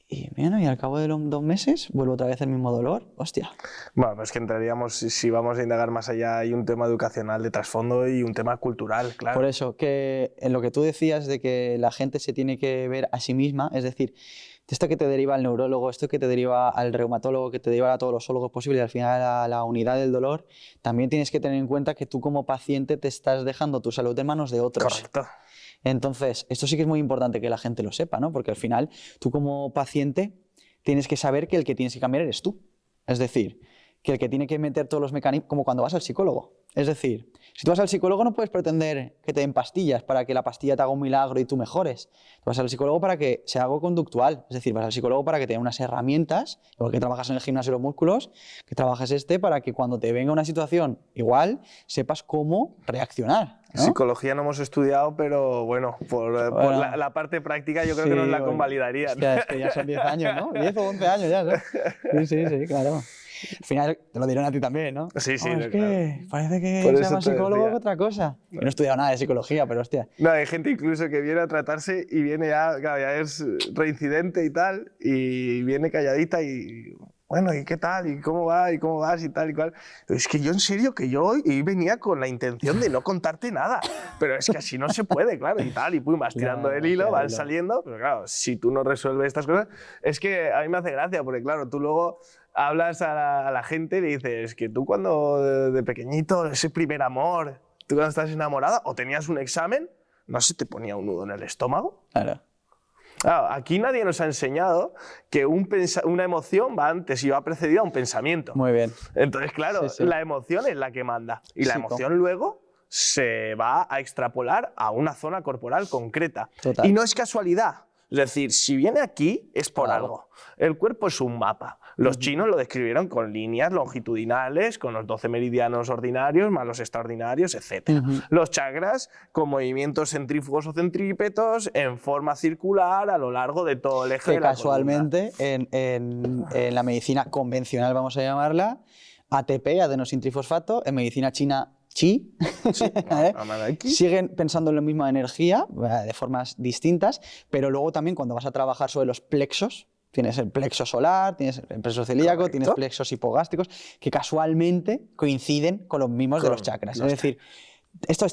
Y bueno, y al cabo de los 2 meses vuelvo otra vez el mismo dolor. Hostia. Bueno, pues que entraríamos, si vamos a indagar más allá, hay un tema educacional de trasfondo y un tema cultural, claro. Por eso, que en lo que tú decías de que la gente se tiene que ver a sí misma, es decir, esto que te deriva al neurólogo, esto que te deriva al reumatólogo, que te deriva a todos los ólogos posibles y al final a la unidad del dolor, también tienes que tener en cuenta que tú como paciente te estás dejando tu salud en manos de otros. Correcto. Entonces, esto sí que es muy importante que la gente lo sepa, ¿no? Porque al final tú como paciente tienes que saber que el que tienes que cambiar eres tú. Es decir, que el que tiene que meter todos los mecanismos, como cuando vas al psicólogo. Es decir, si tú vas al psicólogo no puedes pretender que te den pastillas para que la pastilla te haga un milagro y tú mejores. Tú vas al psicólogo para que sea algo conductual. Es decir, vas al psicólogo para que te dé unas herramientas, igual que trabajas en el gimnasio de los músculos, que trabajes para que cuando te venga una situación igual, sepas cómo reaccionar, ¿no? Psicología no hemos estudiado, pero bueno, por la parte práctica yo creo que nos la convalidarían. Hostia, es que ya son 10 años, ¿no? 10 o 11 años ya, ¿no? Sí, claro. Al final te lo dieron a ti también, ¿no? Sí, es claro. Que parece que sea más psicólogo que otra cosa. Yo no he estudiado nada de psicología, pero hostia. No, hay gente incluso que viene a tratarse y viene ya, claro, ya es reincidente y tal, y viene calladita y... Bueno, ¿y qué tal? ¿Y cómo va? ¿Y cómo vas? Y tal y cual. Es que yo, en serio, que yo hoy venía con la intención de no contarte nada. Pero es que así no se puede, claro, y tal. Y pum, vas tirando el hilo, vas saliendo. Pero claro, si tú no resuelves estas cosas... Es que a mí me hace gracia, porque claro, tú luego hablas a la gente y le dices que tú cuando de pequeñito, ese primer amor, tú cuando estás enamorada o tenías un examen, ¿no se te ponía un nudo en el estómago? Claro. Claro, aquí nadie nos ha enseñado que una emoción va antes y va precedida a un pensamiento. Muy bien. Entonces, claro, la emoción es la que manda. Y la emoción luego se va a extrapolar a una zona corporal concreta. Total. Y no es casualidad. Es decir, si viene aquí es por algo. El cuerpo es un mapa. Los chinos lo describieron con líneas longitudinales, con los 12 meridianos ordinarios, más los extraordinarios, etc. Los chakras con movimientos centrífugos o centrípetos en forma circular a lo largo de todo el eje de la casualmente en la medicina convencional, vamos a llamarla, ATP, adenosintrifosfato, en medicina china Chi, sí, siguen pensando en la misma energía de formas distintas, pero luego también cuando vas a trabajar sobre los plexos, tienes el plexo solar, tienes el plexo celíaco, correcto, tienes plexos hipogástricos, que casualmente coinciden con los mismos de los chakras. Es decir, esto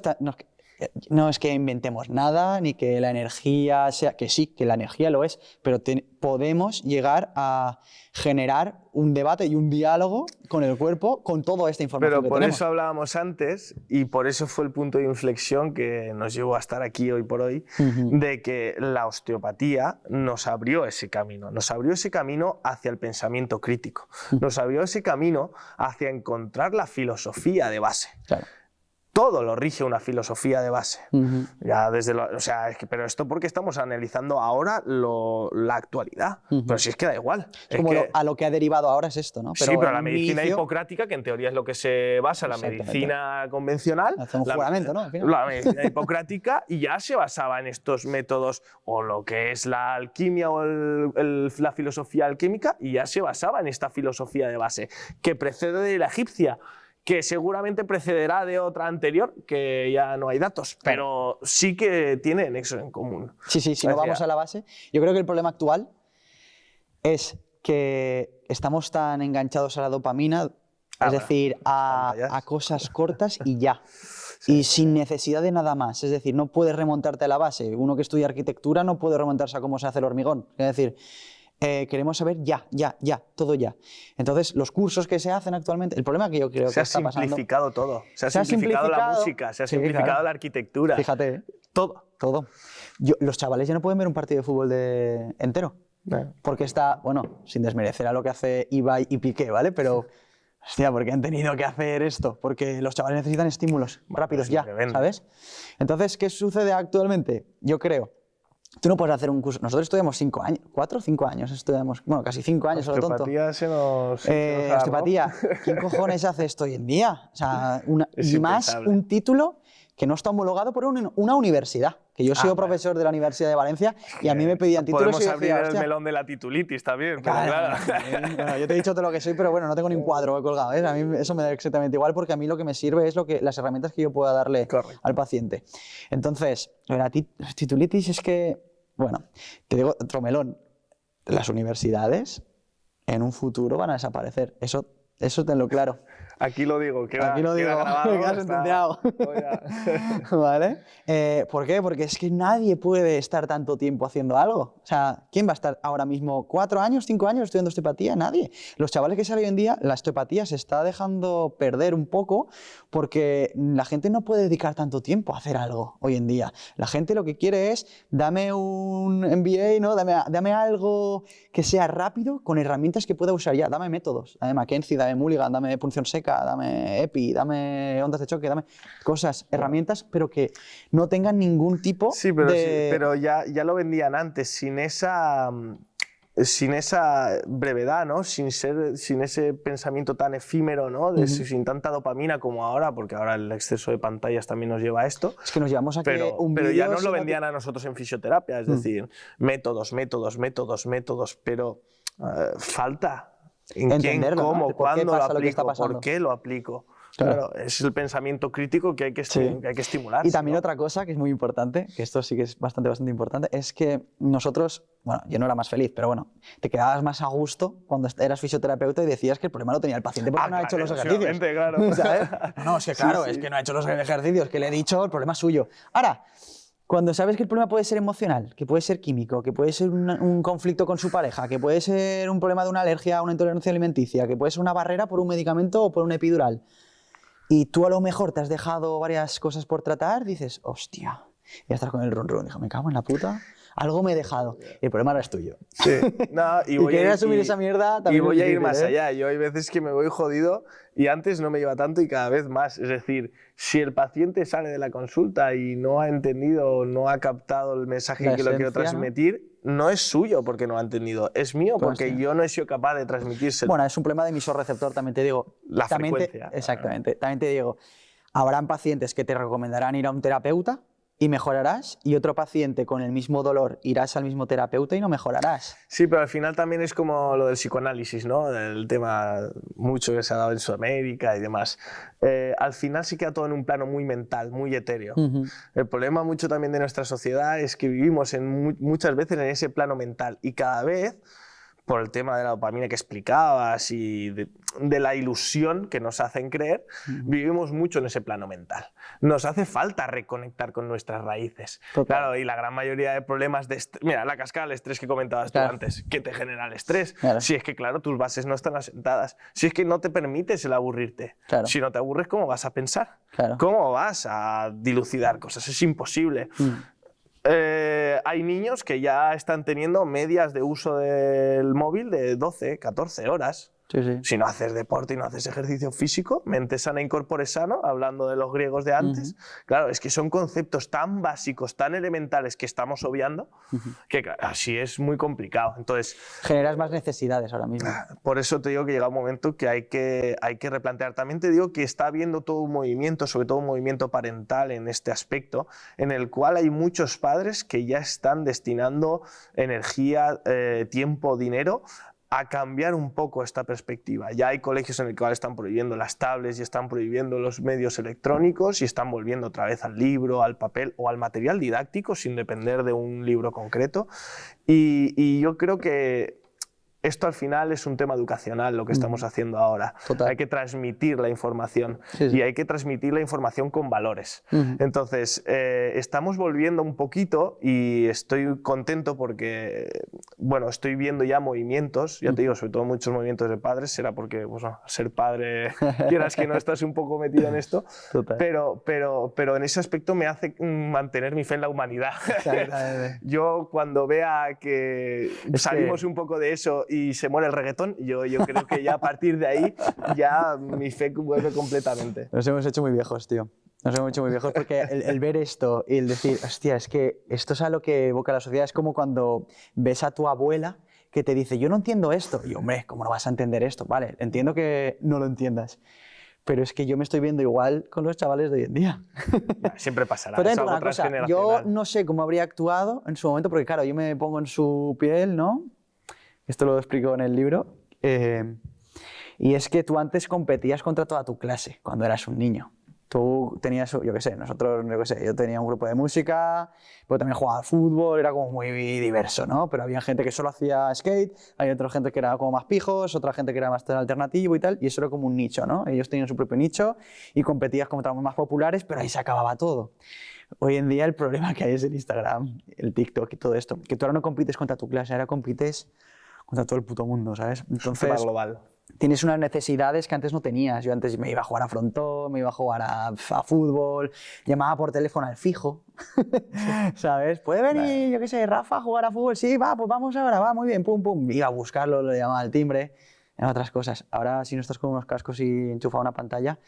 no es que inventemos nada, ni que la energía sea, que sí, que la energía lo es, pero podemos llegar a generar un debate y un diálogo con el cuerpo, con toda esta información que tenemos. Pero por eso hablábamos antes, y por eso fue el punto de inflexión que nos llevó a estar aquí hoy por hoy, de que la osteopatía nos abrió ese camino hacia el pensamiento crítico, nos abrió ese camino hacia encontrar la filosofía de base. Claro. Todo lo rige una filosofía de base. Ya desde pero esto porque estamos analizando ahora la actualidad. Pero si es que da igual. Es como a lo que ha derivado ahora es esto, ¿no? Pero sí, pero la medicina hipocrática, que en teoría es lo que se basa en la medicina convencional. Hace un juramento, ¿no? La medicina hipocrática ya se basaba en estos métodos, o lo que es la alquimia o la filosofía alquímica, y ya se basaba en esta filosofía de base, que precede de la egipcia, que seguramente precederá de otra anterior, que ya no hay datos, pero sí que tiene nexos en común. Sí, si no vamos a la base. Yo creo que el problema actual es que estamos tan enganchados a la dopamina, es decir, a cosas cortas y ya. Sí. Y sin necesidad de nada más. Es decir, no puedes remontarte a la base. Uno que estudia arquitectura no puede remontarse a cómo se hace el hormigón. Es decir, queremos saber ya, todo ya. Entonces, los cursos que se hacen actualmente, el problema que yo creo que está pasando... Se ha simplificado todo. Se ha simplificado la música, se ha simplificado la arquitectura. Fíjate. Todo. Los chavales ya no pueden ver un partido de fútbol entero. Porque está, bueno, sin desmerecer a lo que hace Ibai y Piqué, ¿vale? Pero hostia, ¿por qué han tenido que hacer esto? Porque los chavales necesitan estímulos rápidos ya, ¿sabes? Entonces, ¿qué sucede actualmente? Yo creo, tú no puedes hacer un curso. Nosotros estudiamos 5 años, 4 o 5 años estudiamos, bueno, casi 5 años, solo tonto. Osteopatía se nos agarró. Osteopatía, ¿quién cojones hace esto hoy en día? O sea, Es y más impensable. un título que no está homologado por una universidad. Que yo he sido profesor de la Universidad de Valencia y a mí me pedían títulos Podemos y yo abrir decía, el hostia, melón de la titulitis también, pero claro. Bueno, yo te he dicho todo lo que soy, pero bueno, no tengo ni un cuadro colgado, ¿eh? A mí eso me da exactamente igual porque a mí lo que me sirve es las herramientas que yo pueda darle Correcto. al paciente. Entonces, la titulitis es que, bueno, te digo otro melón. Las universidades en un futuro van a desaparecer. Eso tenlo claro. Aquí lo digo, queda, Aquí lo digo, queda grabado. queda sentenciado. ¿Vale? ¿Por qué? Porque es que nadie puede estar tanto tiempo haciendo algo. O sea, ¿quién va a estar ahora mismo 4 años, 5 años estudiando osteopatía? Nadie. Los chavales que salen hoy en día, la osteopatía se está dejando perder un poco porque la gente no puede dedicar tanto tiempo a hacer algo hoy en día. La gente lo que quiere es, dame un MBA, ¿no? Dame algo que sea rápido con herramientas que pueda usar ya. Dame métodos. Dame McKenzie, dame Mulligan, dame punción seca, dame EPI, dame ondas de choque, dame cosas, herramientas, pero que no tengan ningún tipo pero ya lo vendían antes, sin esa brevedad, ¿no? Sin ese pensamiento tan efímero, ¿no? Sin tanta dopamina como ahora, porque ahora el exceso de pantallas también nos lleva a esto. Es que nos llevamos a pero, que un pero vídeo ya nos lo sea vendían a nosotros en fisioterapia, es decir, métodos, pero falta. ¿En quién, entenderlo, ¿no? cómo, ¿Por qué cuándo lo pasa lo que está aplico? pasando? ¿Por qué lo aplico? Claro. Claro, es el pensamiento crítico que hay que estimular. Y también ¿no? otra cosa que es muy importante, que esto sí que es bastante importante, es que nosotros, bueno, yo no era más feliz, pero bueno, te quedabas más a gusto cuando eras fisioterapeuta y decías que el problema lo tenía el paciente porque no ha hecho los ejercicios. Claro. ¿Sabes? No, es que claro, es que no ha hecho los ejercicios, que le he dicho, el problema es suyo. Ahora, cuando sabes que el problema puede ser emocional, que puede ser químico, que puede ser un conflicto con su pareja, que puede ser un problema de una alergia, una intolerancia alimenticia, que puede ser una barrera por un medicamento o por un epidural, y tú a lo mejor te has dejado varias cosas por tratar, dices, hostia, ya estás con el run. Dijo, me cago en la puta, algo me he dejado. Y el problema ahora es tuyo. Sí. No, y querer asumir esa mierda también. Y voy a ir difícil, más allá. Yo hay veces que me voy jodido y antes no me iba tanto y cada vez más. Es decir, si el paciente sale de la consulta y no ha entendido, no ha captado el mensaje que lo quiero transmitir, ¿no? Es suyo porque no ha entendido, es mío porque yo no he sido capaz de transmitírselo. Bueno, es un problema de emisor-receptor, también te digo. La frecuencia. Exactamente. También te digo, habrán pacientes que te recomendarán ir a un terapeuta y mejorarás, y otro paciente con el mismo dolor irás al mismo terapeuta y no mejorarás. Sí, pero al final también es como lo del psicoanálisis, ¿no? El tema mucho que se ha dado en Sudamérica y demás. Al final sí queda todo en un plano muy mental, muy etéreo. El problema mucho también de nuestra sociedad es que vivimos muchas veces en ese plano mental y cada vez, por el tema de la dopamina que explicabas y de la ilusión que nos hacen creer, vivimos mucho en ese plano mental. Nos hace falta reconectar con nuestras raíces. Total. Claro, y la gran mayoría de problemas de estrés, mira, la cascada del estrés que comentabas tú antes, ¿qué te genera el estrés? Claro. Si es que, claro, tus bases no están asentadas, si es que no te permites el aburrirte. Claro. Si no te aburres, ¿cómo vas a pensar? Claro. ¿Cómo vas a dilucidar cosas? Es imposible. Hay niños que ya están teniendo medias de uso del móvil de 12, 14 horas. Sí, sí. Si no haces deporte y no haces ejercicio físico, mente sana in corpore sano, hablando de los griegos de antes, claro, es que son conceptos tan básicos, tan elementales que estamos obviando, que así es muy complicado. Entonces, generas más necesidades ahora mismo. por eso te digo que llega un momento que hay que replantear. También te digo que está habiendo todo un movimiento, sobre todo un movimiento parental en este aspecto, en el cual hay muchos padres que ya están destinando energía, tiempo, dinero a cambiar un poco esta perspectiva. Ya hay colegios en el cual están prohibiendo las tablets y están prohibiendo los medios electrónicos y están volviendo otra vez al libro, al papel o al material didáctico sin depender de un libro concreto. Y yo creo que esto al final es un tema educacional, lo que estamos haciendo ahora. Total. Hay que transmitir la información y hay que transmitir la información con valores. Entonces, estamos volviendo un poquito y estoy contento porque, bueno, estoy viendo ya movimientos, ya te digo, sobre todo muchos movimientos de padres, será porque, pues, no, ser padre, quieras que no estás un poco metido en esto, pero en ese aspecto me hace mantener mi fe en la humanidad. Yo cuando vea que salimos un poco de eso y se muere el reggaetón, yo creo que ya a partir de ahí ya mi fe vuelve completamente. Nos hemos hecho muy viejos, tío. Nos hemos hecho muy viejos porque el ver esto y el decir, hostia, es que esto es a lo que evoca la sociedad. Es como cuando ves a tu abuela que te dice, yo no entiendo esto. Y hombre, ¿cómo no vas a entender esto? Vale, entiendo que no lo entiendas. Pero es que yo me estoy viendo igual con los chavales de hoy en día. Siempre pasará, Pero es una algo cosa, transgeneracional. yo no sé cómo habría actuado en su momento, porque claro, yo me pongo en su piel, ¿no? Esto lo explico en el libro. Y es que tú antes competías contra toda tu clase cuando eras un niño. Tú tenías, yo qué sé, nosotros, yo qué sé, yo tenía un grupo de música, pero también jugaba al fútbol, era como muy diverso, ¿no? Pero había gente que solo hacía skate, había otra gente que era como más pijos, otra gente que era más alternativo y tal, y eso era como un nicho, ¿no? Ellos tenían su propio nicho y competías contra los más populares, pero ahí se acababa todo. Hoy en día el problema que hay es el Instagram, el TikTok y todo esto, que tú ahora no compites contra tu clase, ahora compites contra todo el puto mundo, ¿sabes? Entonces, tema global. Tienes unas necesidades que antes no tenías. Yo antes me iba a jugar a frontón, me iba a jugar a fútbol, llamaba por teléfono al fijo, ¿sabes? ¿Puede venir, yo qué sé, Rafa a jugar a fútbol? Sí, va, pues vamos ahora, va, muy bien, pum, pum. Iba a buscarlo, lo llamaba al timbre, eran otras cosas. Ahora, si no estás con unos cascos y enchufado a una pantalla,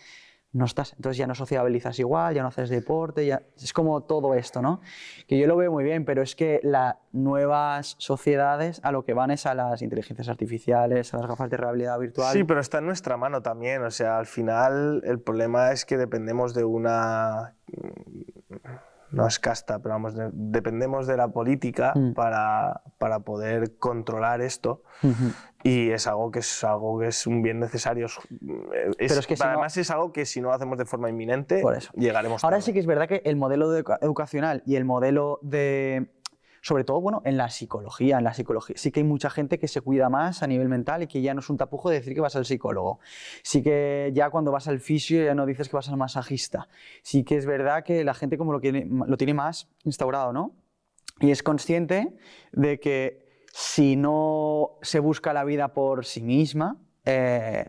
no estás. Entonces ya no sociabilizas igual, ya no haces deporte, ya... es como todo esto, ¿no? Que yo lo veo muy bien, pero es que las nuevas sociedades a lo que van es a las inteligencias artificiales, a las gafas de realidad virtual. Sí, pero está en nuestra mano también. O sea, al final el problema es que dependemos de una... No es casta, pero vamos, dependemos de la política para poder controlar esto. Y es algo que es un bien necesario. Pero es que además es algo que si no lo hacemos de forma inminente, llegaremos Ahora tarde. sí que es verdad que el modelo educacional y el modelo de... Sobre todo, bueno, en la psicología sí que hay mucha gente que se cuida más a nivel mental y que ya no es un tapujo de decir que vas al psicólogo. Sí que ya cuando vas al fisio ya no dices que vas al masajista. Sí que es verdad que la gente como lo tiene más instaurado, ¿no? Y es consciente de que si no se busca la vida por sí misma,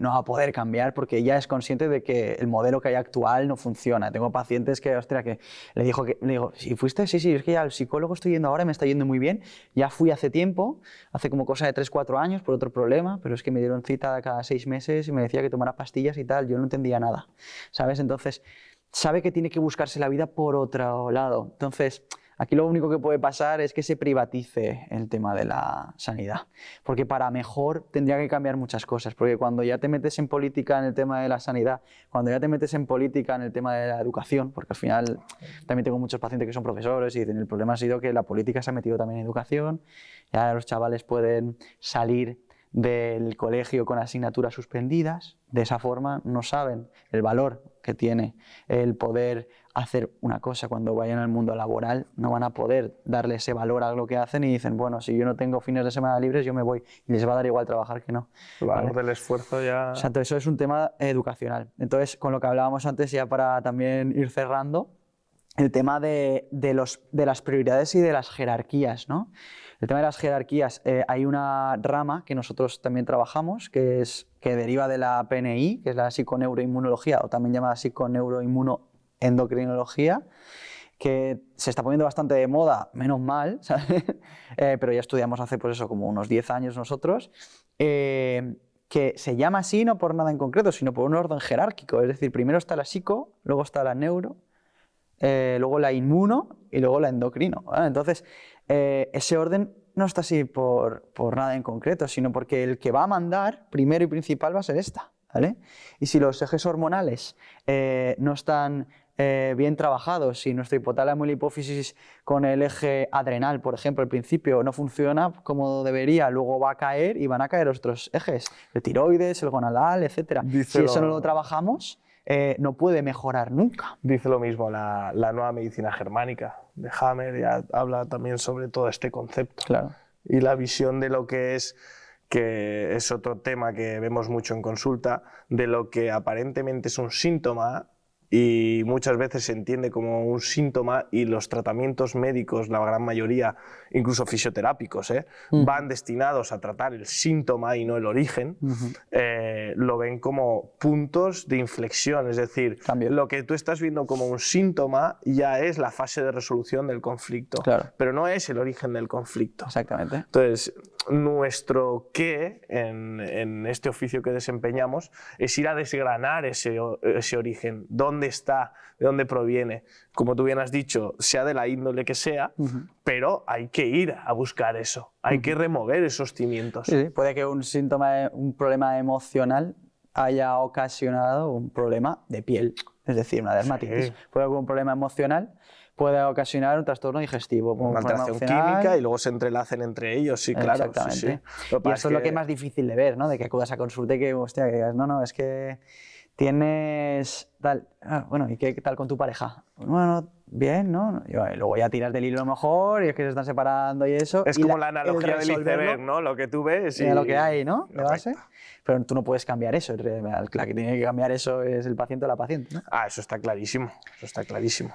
no va a poder cambiar porque ya es consciente de que el modelo que hay actual no funciona. Tengo pacientes que, ostras, que le digo, ¿si fuiste? Sí, es que ya al psicólogo estoy yendo ahora y me está yendo muy bien. Ya fui hace tiempo, hace como cosa de 3-4 años por otro problema, pero es que me dieron cita cada 6 meses y me decía que tomara pastillas y tal, yo no entendía nada, ¿sabes? Entonces, sabe que tiene que buscarse la vida por otro lado. Entonces, aquí lo único que puede pasar es que se privatice el tema de la sanidad, porque para mejor tendría que cambiar muchas cosas, porque cuando ya te metes en política en el tema de la sanidad, cuando ya te metes en política en el tema de la educación, porque al final también tengo muchos pacientes que son profesores y dicen el problema ha sido que la política se ha metido también en educación, ya los chavales pueden salir del colegio con asignaturas suspendidas, de esa forma no saben el valor que tiene el poder hacer una cosa cuando vayan al mundo laboral, no van a poder darle ese valor a lo que hacen y dicen, bueno, si yo no tengo fines de semana libres, yo me voy y les va a dar igual trabajar que no. El valor del esfuerzo ya... Exacto, eso es un tema educacional. Entonces, con lo que hablábamos antes, ya para también ir cerrando, el tema de las prioridades y de las jerarquías, ¿no? El tema de las jerarquías, hay una rama que nosotros también trabajamos, que deriva de la PNI, que es la psiconeuroinmunología, o también llamada psiconeuroinmunoendocrinología, que se está poniendo bastante de moda, menos mal, ¿sabes? Pero ya estudiamos hace pues eso, como unos 10 años nosotros, que se llama así no por nada en concreto, sino por un orden jerárquico, es decir, primero está la psico, luego está la neuro, luego la inmuno y luego la endocrino, ¿vale? Entonces, ese orden no está así por nada en concreto, sino porque el que va a mandar primero y principal va a ser esta, ¿vale? Y si los ejes hormonales no están bien trabajados, si nuestro hipotálamo y la hipófisis con el eje adrenal, por ejemplo, al principio no funciona como debería, luego va a caer y van a caer otros ejes, el tiroides, el gonadal, etc. Si eso no lo trabajamos, no puede mejorar nunca. Dice lo mismo la nueva medicina germánica de Hammer, ya habla también sobre todo este concepto. Claro. Y la visión de lo que es otro tema que vemos mucho en consulta, de lo que aparentemente es un síntoma, y muchas veces se entiende como un síntoma y los tratamientos médicos, la gran mayoría, incluso fisioterápicos, van destinados a tratar el síntoma y no el origen, lo ven como puntos de inflexión, es decir, lo que tú estás viendo como un síntoma ya es la fase de resolución del conflicto, pero no es el origen del conflicto. Exactamente. Entonces, nuestro qué en este oficio que desempeñamos es ir a desgranar ese origen, dónde está, de dónde proviene. Como tú bien has dicho, sea de la índole que sea, pero hay que ir a buscar eso, hay que remover esos cimientos. Sí, puede que un síntoma, un problema emocional haya ocasionado un problema de piel, es decir, una dermatitis. Puede haber un problema emocional, puede ocasionar un trastorno digestivo. Una alteración química y luego se entrelacen entre ellos, sí, claro. Exactamente. Y eso es lo que es más difícil de ver, ¿no? De que acudas a consulta y que, hostia, que digas, no, es que tienes tal... bueno, ¿y qué tal con tu pareja? Bueno, bien, ¿no? Y luego ya tiras del hilo a lo mejor y es que se están separando y eso. Es como la analogía del iceberg, ¿no? Lo que tú ves y... lo que hay, ¿no? De base. Pero tú no puedes cambiar eso. La que tiene que cambiar eso es el paciente o la paciente, ¿no? Eso está clarísimo. Eso está clarísimo.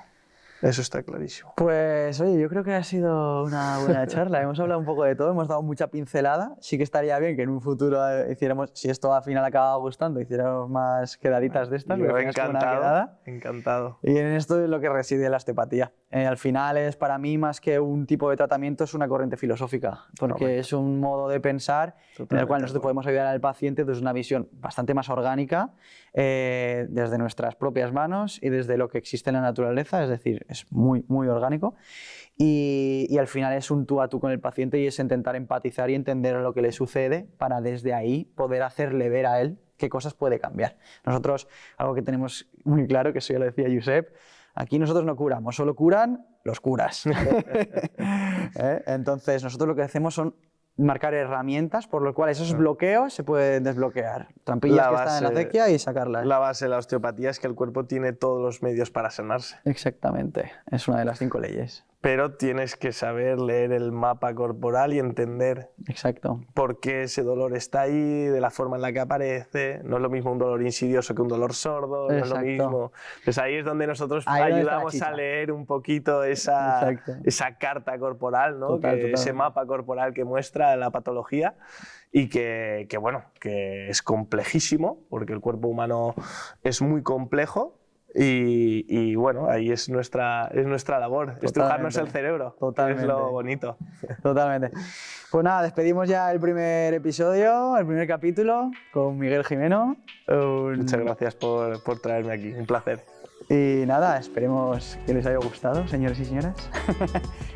Eso está clarísimo. Pues oye, yo creo que ha sido una buena charla. Hemos hablado un poco de todo, hemos dado mucha pincelada. Sí que estaría bien que en un futuro hiciéramos, si esto al final acaba gustando, hiciéramos más quedaditas de estas. Yo encantado. Y en esto es lo que reside la osteopatía. Al final es para mí más que un tipo de tratamiento, es una corriente filosófica, porque es un modo de pensar en el cual nosotros podemos ayudar al paciente desde una visión bastante más orgánica, desde nuestras propias manos y desde lo que existe en la naturaleza, es decir, es muy, muy orgánico. Y al final es un tú a tú con el paciente y es intentar empatizar y entender lo que le sucede para desde ahí poder hacerle ver a él qué cosas puede cambiar. Nosotros, algo que tenemos muy claro, que eso ya lo decía Josep, aquí nosotros no curamos, solo curan los curas. Entonces, nosotros lo que hacemos son marcar herramientas por lo cual esos bloqueos se pueden desbloquear. Trampillas que están en la acequia y sacarlas. La base de la osteopatía es que el cuerpo tiene todos los medios para sanarse. Exactamente, es una de las 5 leyes. Pero tienes que saber leer el mapa corporal y entender por qué ese dolor está ahí, de la forma en la que aparece. No es lo mismo un dolor insidioso que un dolor sordo, no es lo mismo. Pues ahí es donde nosotros ayudamos a leer un poquito esa carta corporal, ¿no? Ese mapa corporal que muestra la patología y que es complejísimo, porque el cuerpo humano es muy complejo. Y bueno, ahí es nuestra labor, estrujarnos el cerebro, es lo bonito. Totalmente. Pues nada, despedimos ya el primer episodio, el primer capítulo con Miguel Jimeno. Muchas gracias por traerme aquí, un placer. Y nada, esperemos que les haya gustado, señores y señoras,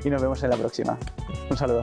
y nos vemos en la próxima. Un saludo.